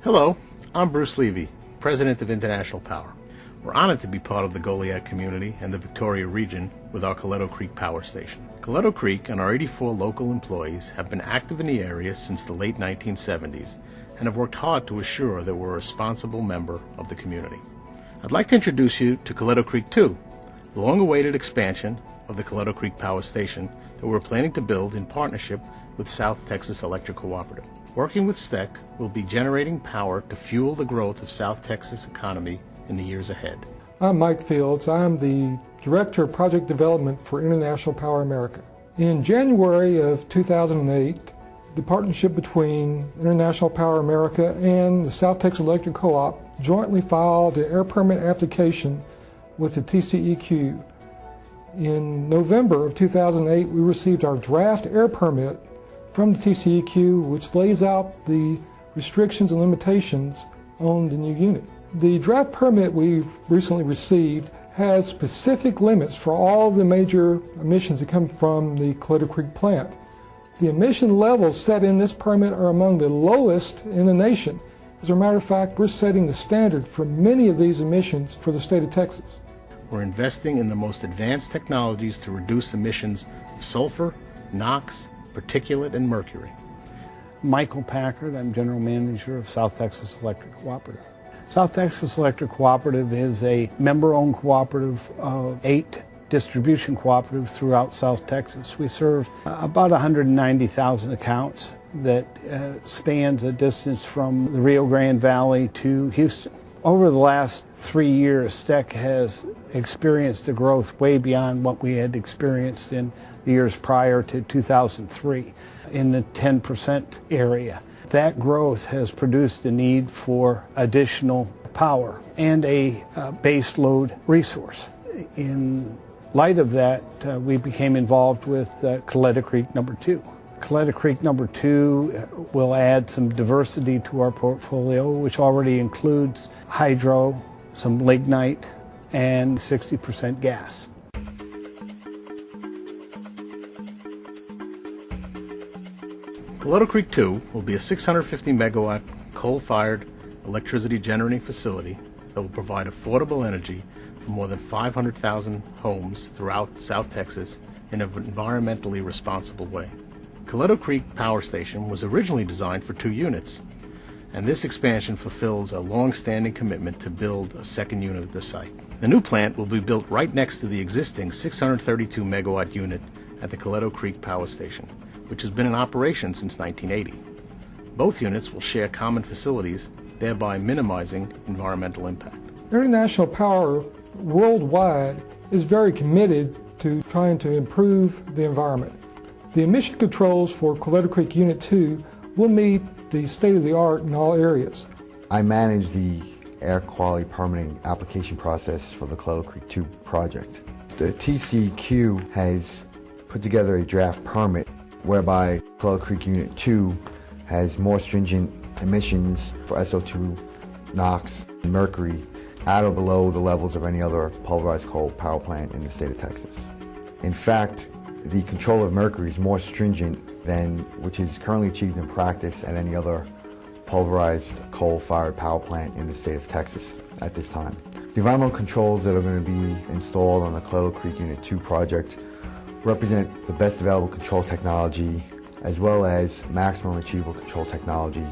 Hello, I'm Bruce Levy, President of International Power. We're honored to be part of the Goliad community and the Victoria region with our Coleto Creek Power Station. Coleto Creek and our 84 local employees have been active in the area since the late 1970s and have worked hard to assure that we're a responsible member of the community. I'd like to introduce you to coleto2, the long-awaited expansion of the Coleto Creek Power Station that we're planning to build in partnership with South Texas Electric Cooperative. Working with STEC, we'll be generating power to fuel the growth of South Texas economy in the years ahead. I'm Mike Fields. I'm the Director of Project Development for International Power America. In January of 2008, the partnership between International Power America and the South Texas Electric Co-op jointly filed an air permit application with the TCEQ. In November of 2008, we received our draft air permit from the TCEQ, which lays out the restrictions and limitations on the new unit. The draft permit we've recently received has specific limits for all the major emissions that come from the Coleto Creek plant. The emission levels set in this permit are among the lowest in the nation. As a matter of fact, we're setting the standard for many of these emissions for the state of Texas. We're investing in the most advanced technologies to reduce emissions of sulfur, NOx, particulate, and mercury. Michael Packard, I'm General Manager of South Texas Electric Cooperative. South Texas Electric Cooperative is a member-owned cooperative of 8 distribution cooperatives throughout South Texas. We serve about 190,000 accounts that spans a distance from the Rio Grande Valley to Houston. Over the last 3 years, STEC has experienced a growth way beyond what we had experienced in the years prior to 2003 in the 10% area. That growth has produced a need for additional power and a base load resource. In light of that, we became involved with Coleto Creek number 2. Coleto Creek number 2 will add some diversity to our portfolio, which already includes hydro, some lignite, and 60% gas. Coleto Creek 2 will be a 650 megawatt coal-fired electricity generating facility that will provide affordable energy for more than 500,000 homes throughout South Texas in an environmentally responsible way. Coleto Creek Power Station was originally designed for 2 units, and this expansion fulfills a long-standing commitment to build a second unit at the site. The new plant will be built right next to the existing 632 megawatt unit at the Coleto Creek Power Station, which has been in operation since 1980. Both units will share common facilities, thereby minimizing environmental impact. International Power worldwide is very committed to trying to improve the environment. The emission controls for Coleto Creek Unit 2 will meet the state-of-the-art in all areas. I manage the air quality permitting application process for the Coleto Creek 2 project. The TCEQ has put together a draft permit whereby Coleto Creek Unit 2 has more stringent emissions for SO2, NOx, and mercury at or below the levels of any other pulverized coal power plant in the state of Texas. In fact, the control of mercury is more stringent than which is currently achieved in practice at any other pulverized coal-fired power plant in the state of Texas at this time. The environmental controls that are going to be installed on the Coleto Creek Unit 2 project represent the best available control technology as well as maximum achievable control technology.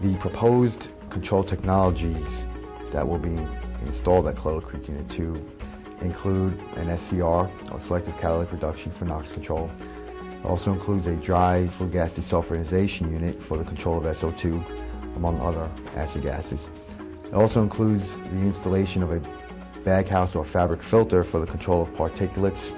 The proposed control technologies that will be installed at Coleto Creek Unit 2 include an SCR, or selective catalytic reduction for NOx control. It also includes a dry flue gas desulfurization unit for the control of SO2, among other acid gases. It also includes the installation of a baghouse or fabric filter for the control of particulates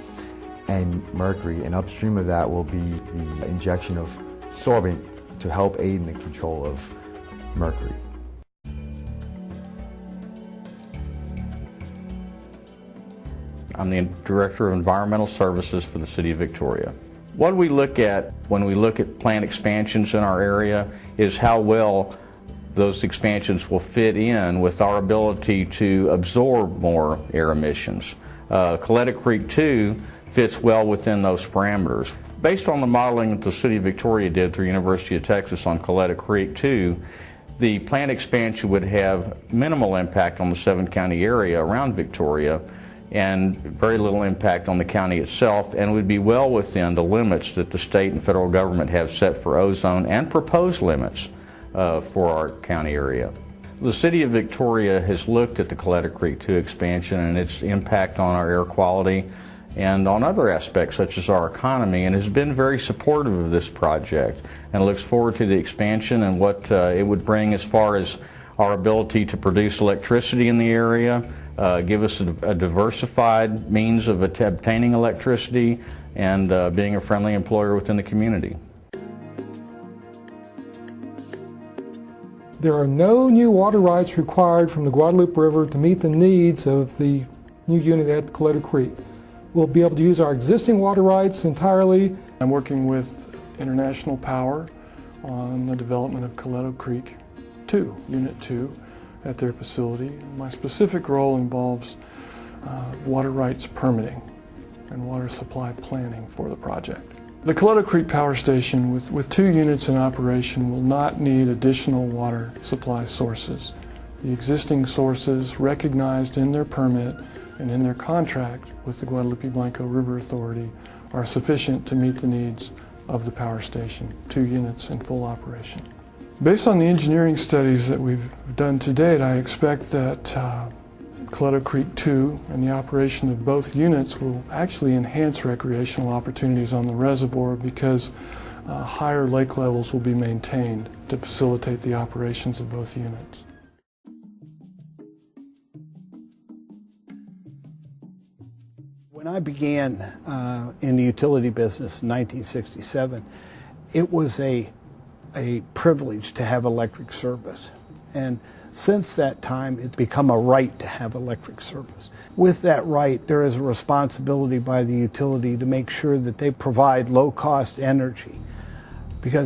and mercury, and upstream of that will be the injection of sorbent to help aid in the control of mercury. I'm the Director of Environmental Services for the City of Victoria. What we look at when we look at plant expansions in our area is how well those expansions will fit in with our ability to absorb more air emissions. Coleto Creek 2 fits well within those parameters. Based on the modeling that the City of Victoria did through University of Texas on Coleto Creek 2, The plant expansion would have minimal impact on the 7-county area around Victoria and very little impact on the county itself, and would be well within the limits that the state and federal government have set for ozone and proposed limits for our county area. The City of Victoria has looked at the Coleto Creek 2 expansion and its impact on our air quality and on other aspects such as our economy, and has been very supportive of this project and looks forward to the expansion and what it would bring as far as our ability to produce electricity in the area, give us a diversified means of obtaining electricity, and being a friendly employer within the community. There are no new water rights required from the Guadalupe River to meet the needs of the new unit at Coleto Creek. We'll be able to use our existing water rights entirely. I'm working with International Power on the development of Coleto Creek 2, Unit 2, at their facility. My specific role involves water rights permitting and water supply planning for the project. The Coleto Creek Power Station, with 2 units in operation, will not need additional water supply sources. The existing sources recognized in their permit and in their contract with the Guadalupe Blanco River Authority are sufficient to meet the needs of the power station, 2 units in full operation. Based on the engineering studies that we've done to date, I expect that Coleto Creek 2 and the operation of both units will actually enhance recreational opportunities on the reservoir because higher lake levels will be maintained to facilitate the operations of both units. When I began in the utility business in 1967, it was a privilege to have electric service. And since that time, it's become a right to have electric service. With that right, there is a responsibility by the utility to make sure that they provide low-cost energy